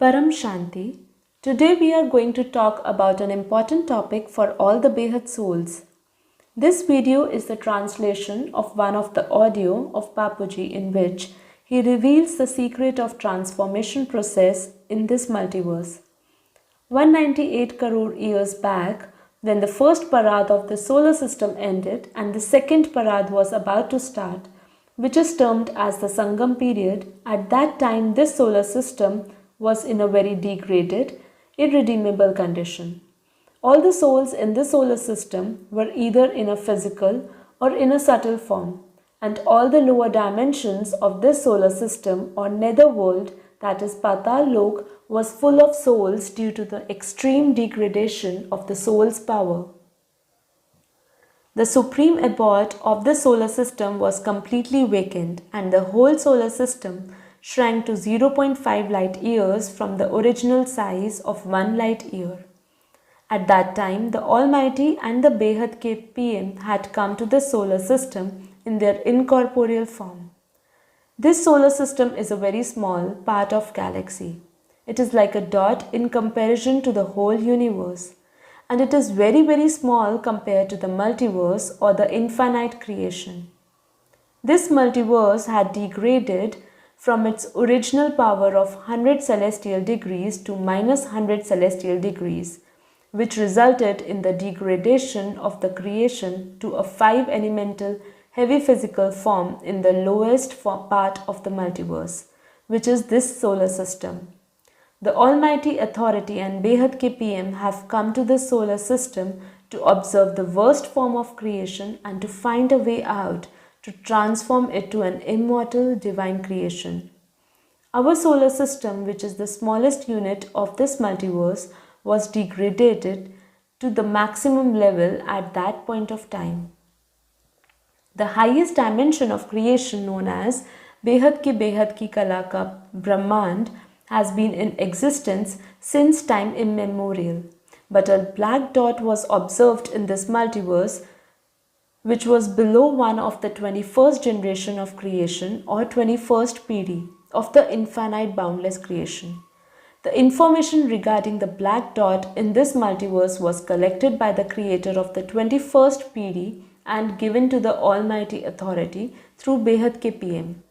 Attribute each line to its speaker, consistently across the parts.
Speaker 1: Paramshanti. Today we are going to talk about an important topic for all the Behad souls. This video is the translation of one of the audio of Bapuji in which he reveals the secret of transformation process in this multiverse. 198 crore years back, when the first parad of the solar system ended and the second parad was about to start, which is termed as the Sangam period, at that time this solar system was in a very degraded, irredeemable condition. All the souls in the solar system were either in a physical or in a subtle form, and all the lower dimensions of this solar system or netherworld, that is Patal Lok, was full of souls due to the extreme degradation of the soul's power. The supreme abode of the solar system was completely vacant, and the whole solar system shrank to 0.5 light years from the original size of 1 light year. At that time, the Almighty and the Behad ke PM had come to the solar system in their incorporeal form. This solar system is a very small part of galaxy. It is like a dot in comparison to the whole universe, and it is very small compared to the multiverse or the infinite creation. This multiverse had degraded from its original power of 100 celestial degrees to minus 100 celestial degrees, which resulted in the degradation of the creation to a 5-elemental heavy physical form in the lowest part of the multiverse, which is this solar system. The Almighty Authority and Behad ke PM have come to this solar system to observe the worst form of creation and to find a way out to transform it to an immortal divine creation. Our solar system, which is the smallest unit of this multiverse, was degraded to the maximum level at that point of time. The highest dimension of creation, known as Behad ki Kala ka Brahmand, has been in existence since time immemorial. But a black dot was observed in this multiverse, which was below one of the 21st generation of creation or 21st PD of the infinite boundless creation. The information regarding the black dot in this multiverse was collected by the creator of the 21st PD and given to the Almighty Authority through Behad ke PM.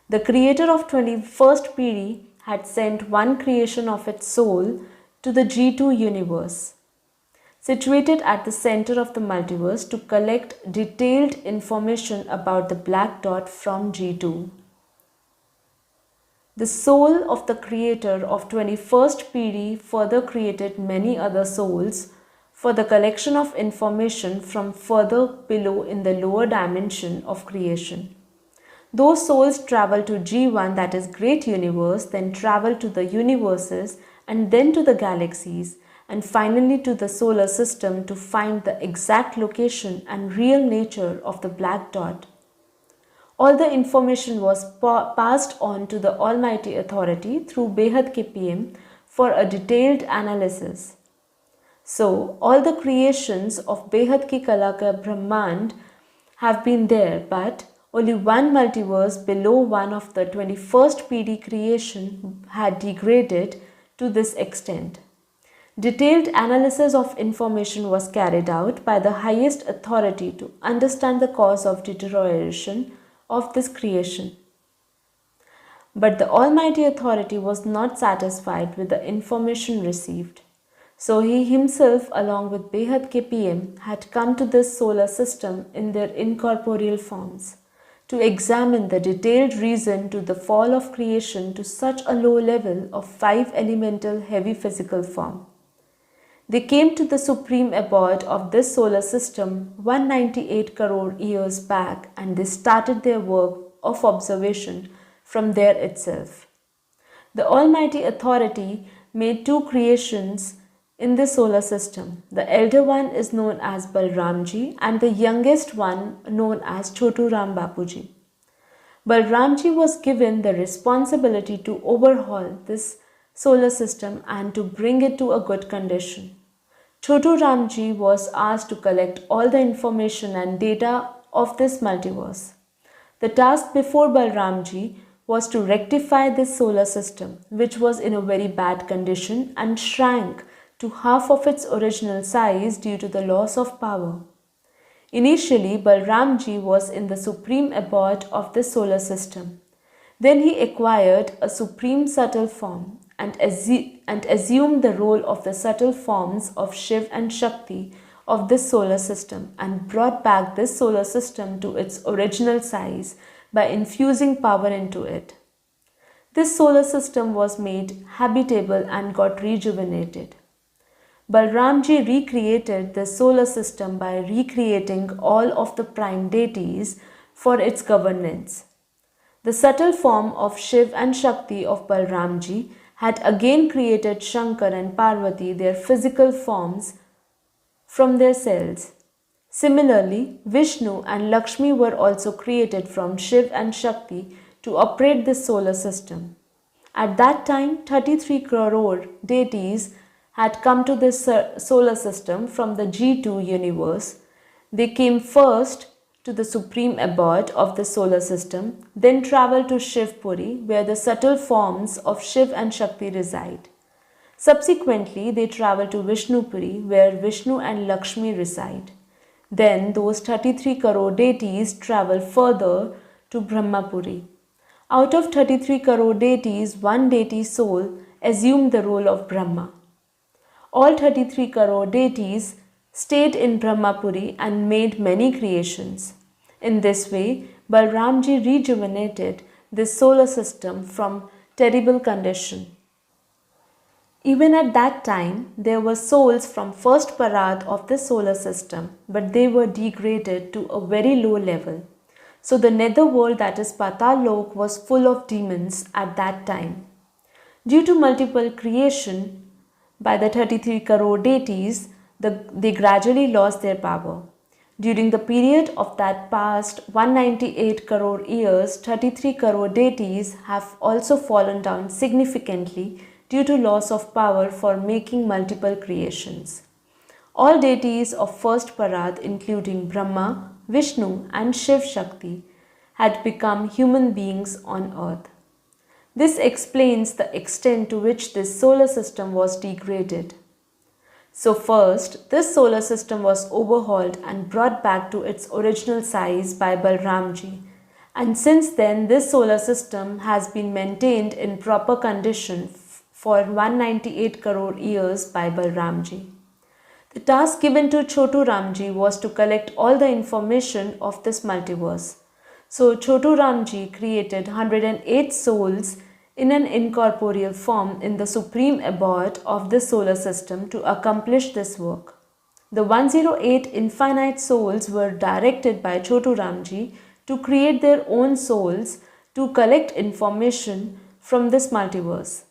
Speaker 1: The creator of 21st PD had sent one creation of its soul to the G2 universe, situated at the center of the multiverse, to collect detailed information about the black dot from G2. The soul of the creator of 21st PD further created many other souls for the collection of information from further below in the lower dimension of creation. Those souls travel to G1, that is great universe, then travel to the universes and then to the galaxies and finally to the solar system to find the exact location and real nature of the black dot. All the information was passed on to the Almighty Authority through Behad ke PM for a detailed analysis. So, all the creations of Behad ki Kala ka Brahmand have been there, but only one multiverse below one of the 21st PD creation had degraded to this extent. Detailed analysis of information was carried out by the highest authority to understand the cause of deterioration of this creation. But the Almighty Authority was not satisfied with the information received. So he himself, along with Behad ke PM, had come to this solar system in their incorporeal forms to examine the detailed reason to the fall of creation to such a low level of 5-elemental heavy physical form. They came to the supreme abode of this solar system 198 crore years back, and they started their work of observation from there itself. The Almighty Authority made two creations in the solar system. The elder one is known as Balramji and the youngest one known as Chotu Ram Bapuji. Balramji was given the responsibility to overhaul this solar system and to bring it to a good condition. Chotu Ramji was asked to collect all the information and data of this multiverse. The task before Balramji was to rectify this solar system, which was in a very bad condition and shrank to half of its original size due to the loss of power. Initially, Balramji was in the supreme abode of this solar system. Then he acquired a supreme subtle form and assumed the role of the subtle forms of Shiv and Shakti of this solar system and brought back this solar system to its original size by infusing power into it. This solar system was made habitable and got rejuvenated. Balramji recreated the solar system by recreating all of the prime deities for its governance. The subtle form of Shiv and Shakti of Balramji had again created Shankar and Parvati, their physical forms, from their cells. Similarly, Vishnu and Lakshmi were also created from Shiv and Shakti to operate this solar system. At that time, 33 crore deities had come to this solar system from the G2 universe. They came first to the supreme abode of the solar system, then traveled to Shivpuri, where the subtle forms of Shiv and Shakti reside. Subsequently, they travel to Vishnupuri, where Vishnu and Lakshmi reside. Then those 33 crore deities travel further to Brahmapuri. Out of 33 crore deities, one deity soul assumed the role of Brahma. All 33 crore deities stayed in Brahmapuri and made many creations. In this way, Balramji rejuvenated this solar system from terrible condition. Even at that time, there were souls from first parad of the solar system, but they were degraded to a very low level. So the netherworld, that is Patal Lok, was full of demons at that time. Due to multiple creation by the 33 crore deities, they gradually lost their power. During the period of that past 198 crore years, 33 crore deities have also fallen down significantly due to loss of power for making multiple creations. All deities of first parad, including Brahma, Vishnu and Shiv Shakti, had become human beings on earth. This explains the extent to which this solar system was degraded. So first, this solar system was overhauled and brought back to its original size by Balramji. And since then, this solar system has been maintained in proper condition for 198 crore years by Balramji. The task given to Chotu Ramji was to collect all the information of this multiverse. So Chotu Ramji created 108 souls in an incorporeal form in the supreme abode of this solar system to accomplish this work. The 108 infinite souls were directed by Chotu Ramji to create their own souls to collect information from this multiverse.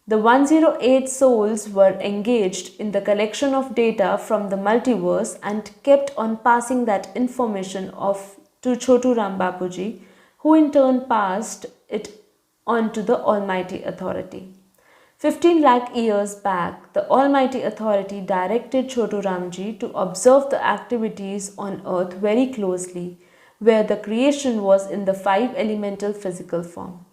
Speaker 1: The 108 souls were engaged in the collection of data from the multiverse and kept on passing that information to Chotu Ram Bapuji, who in turn passed it on to the Almighty Authority. 15 lakh years back, the Almighty Authority directed Chotu Ramji to observe the activities on earth very closely, where the creation was in the 5 elemental physical form.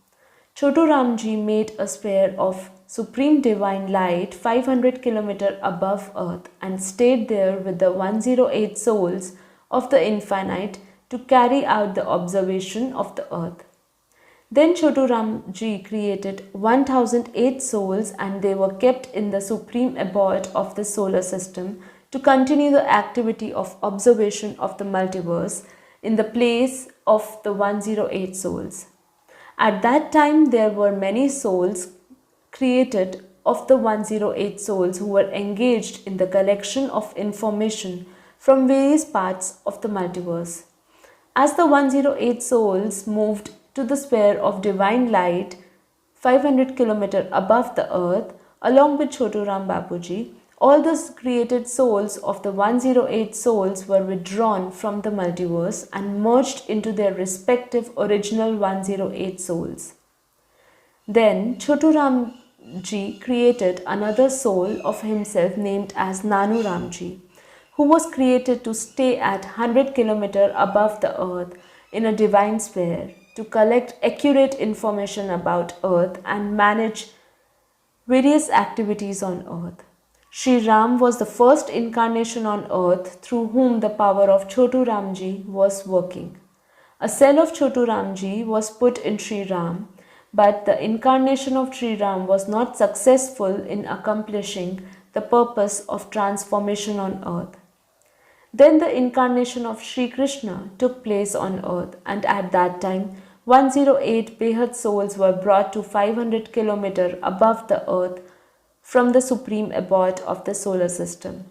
Speaker 1: Chotu Ramji made a sphere of supreme divine light 500 km above earth and stayed there with the 108 souls of the infinite to carry out the observation of the earth. Then Chotu Ramji created 1008 souls and they were kept in the supreme abode of the solar system to continue the activity of observation of the multiverse in the place of the 108 souls. At that time, there were many souls created of the 108 souls who were engaged in the collection of information from various parts of the multiverse. As the 108 souls moved to the sphere of divine light 500 km above the earth, along with Chotu Ram Bapuji, all the created souls of the 108 souls were withdrawn from the multiverse and merged into their respective original 108 souls. Then Chotu Ramji created another soul of himself named as Nanu Ramji, who was created to stay at 100 km above the earth in a divine sphere. to collect accurate information about Earth and manage various activities on Earth. Sri Ram was the first incarnation on Earth through whom the power of Chotu Ramji was working. A cell of Chotu Ramji was put in Sri Ram, but the incarnation of Sri Ram was not successful in accomplishing the purpose of transformation on Earth. Then the incarnation of Sri Krishna took place on Earth, and at that time 108 Behad souls were brought to 500 km above the Earth from the supreme abode of the solar system.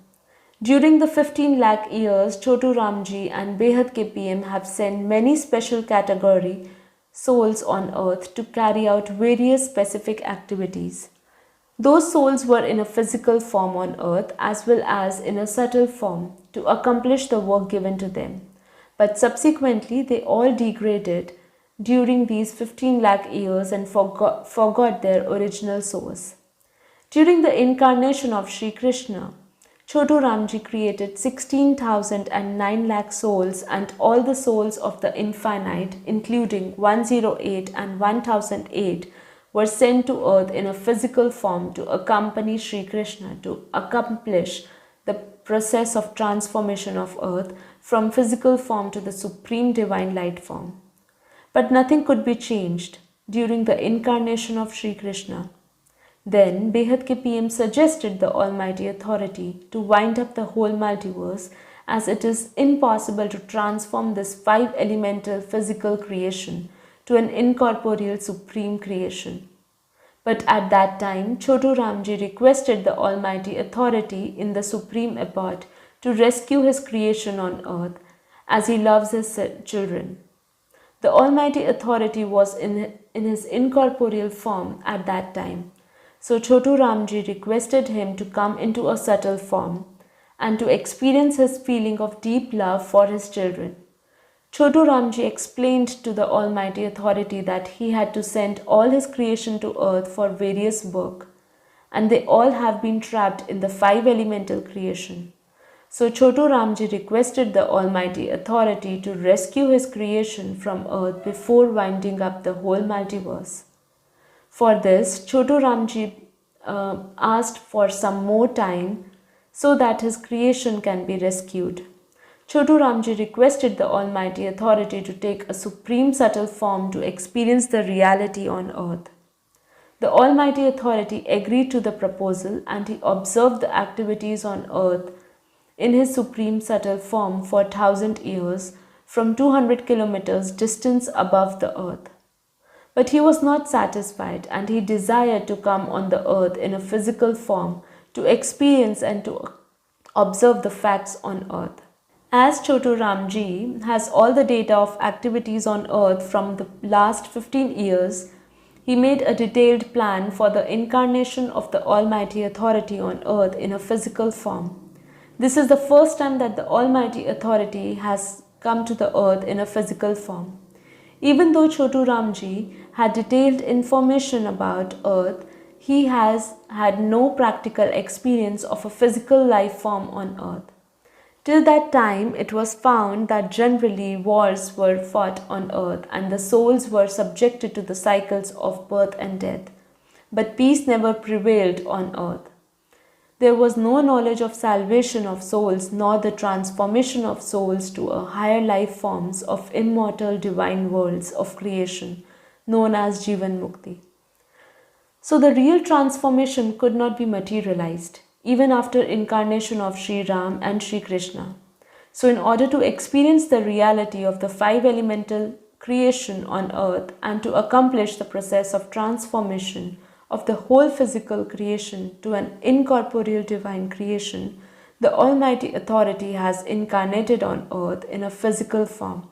Speaker 1: During the 15 lakh years, Chotu Ramji and Behad KPM have sent many special category souls on Earth to carry out various specific activities. Those souls were in a physical form on Earth as well as in a subtle form to accomplish the work given to them. But subsequently, they all degraded during these 15 lakh years and forgot their original source. During the incarnation of Sri Krishna, Chotu Ramji created 16,009 lakh souls, and all the souls of the infinite, including 108 and 1008, were sent to earth in a physical form to accompany Sri Krishna to accomplish the process of transformation of earth from physical form to the supreme divine light form. But nothing could be changed during the incarnation of Sri Krishna. Then Behad ke PM suggested the Almighty Authority to wind up the whole multiverse, as it is impossible to transform this 5 elemental physical creation to an incorporeal supreme creation. But at that time, Chotu Ramji requested the Almighty Authority in the supreme abode to rescue his creation on earth, as he loves his children. The Almighty Authority was in his incorporeal form at that time. So Chotu Ramji requested him to come into a subtle form and to experience his feeling of deep love for his children. Chotu Ramji explained to the Almighty Authority that he had to send all his creation to earth for various work, and they all have been trapped in the 5 elemental creation. So Chotu Ramji requested the Almighty Authority to rescue his creation from earth before winding up the whole multiverse. For this, Chotu Ramji asked for some more time so that his creation can be rescued. Chotu Ramji requested the Almighty Authority to take a supreme subtle form to experience the reality on earth. The Almighty Authority agreed to the proposal, and he observed the activities on earth in his supreme subtle form for 1,000 years from 200 kilometers distance above the earth. But he was not satisfied, and he desired to come on the earth in a physical form to experience and to observe the facts on earth. As Chotu Ramji has all the data of activities on earth from the last 15 years, he made a detailed plan for the incarnation of the Almighty Authority on earth in a physical form. This is the first time that the Almighty Authority has come to the earth in a physical form. Even though Chotu Ramji had detailed information about earth, he has had no practical experience of a physical life form on earth. Till that time, it was found that generally wars were fought on earth and the souls were subjected to the cycles of birth and death. But peace never prevailed on earth. There was no knowledge of salvation of souls nor the transformation of souls to a higher life forms of immortal divine worlds of creation known as Jivan Mukti. So the real transformation could not be materialized even after incarnation of Sri Ram and Sri Krishna. So in order to experience the reality of the 5 elemental creation on earth and to accomplish the process of transformation of the whole physical creation to an incorporeal divine creation, the Almighty Authority has incarnated on earth in a physical form.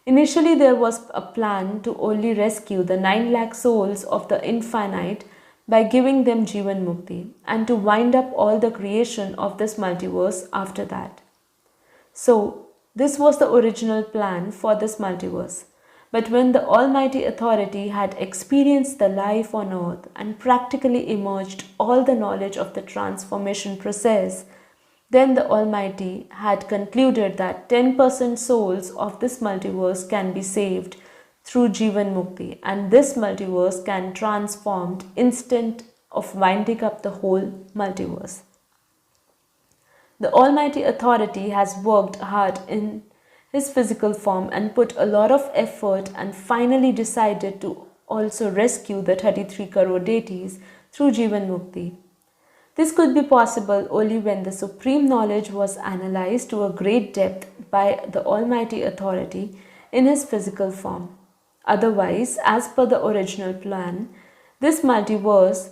Speaker 1: Initially, there was a plan to only rescue the 9 lakh souls of the infinite by giving them Jivan Mukti and to wind up all the creation of this multiverse after that. So, this was the original plan for this multiverse. But when the Almighty Authority had experienced the life on earth and practically emerged all the knowledge of the transformation process, then the Almighty had concluded that 10% souls of this multiverse can be saved through Jivan Mukti, and this multiverse can transformed instant of winding up the whole multiverse. The Almighty Authority has worked hard in his physical form and put a lot of effort and finally decided to also rescue the 33 crore deities through Jivan Mukti. This could be possible only when the supreme knowledge was analyzed to a great depth by the Almighty Authority in his physical form. Otherwise, as per the original plan, this multiverse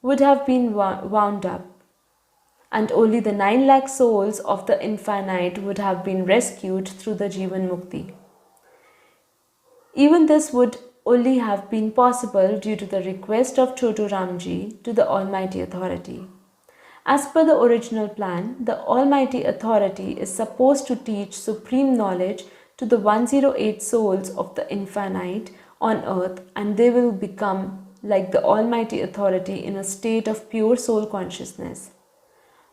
Speaker 1: would have been wound up, and only the 9 lakh souls of the infinite would have been rescued through the Jivan Mukti. Even this would only have been possible due to the request of Chotu Ramji to the Almighty Authority. As per the original plan, the Almighty Authority is supposed to teach supreme knowledge to the 108 souls of the infinite on earth, and they will become like the Almighty Authority in a state of pure soul consciousness.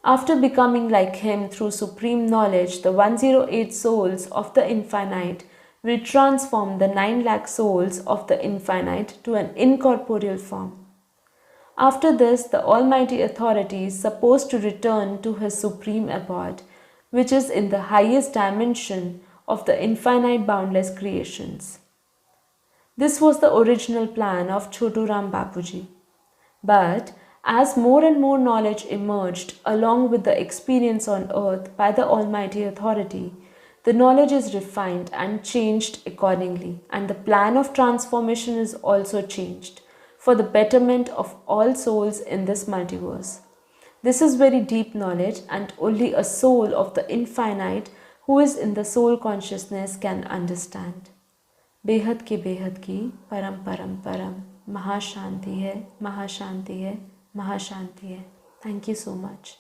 Speaker 1: After becoming like him through supreme knowledge, the 108 souls of the infinite will transform the 9 lakh souls of the infinite to an incorporeal form. After this, the Almighty Authority is supposed to return to his supreme abode, which is in the highest dimension of the infinite boundless creations. This was the original plan of Chotu Ram Bapuji. But as more and more knowledge emerged along with the experience on earth by the Almighty Authority, the knowledge is refined and changed accordingly, and the plan of transformation is also changed for the betterment of all souls in this multiverse. This is very deep knowledge, and only a soul of the infinite who is in the soul consciousness can understand. बेहद की परम परम परम महाशांति है, महाशांति है, महाशांति है. Thank you so much.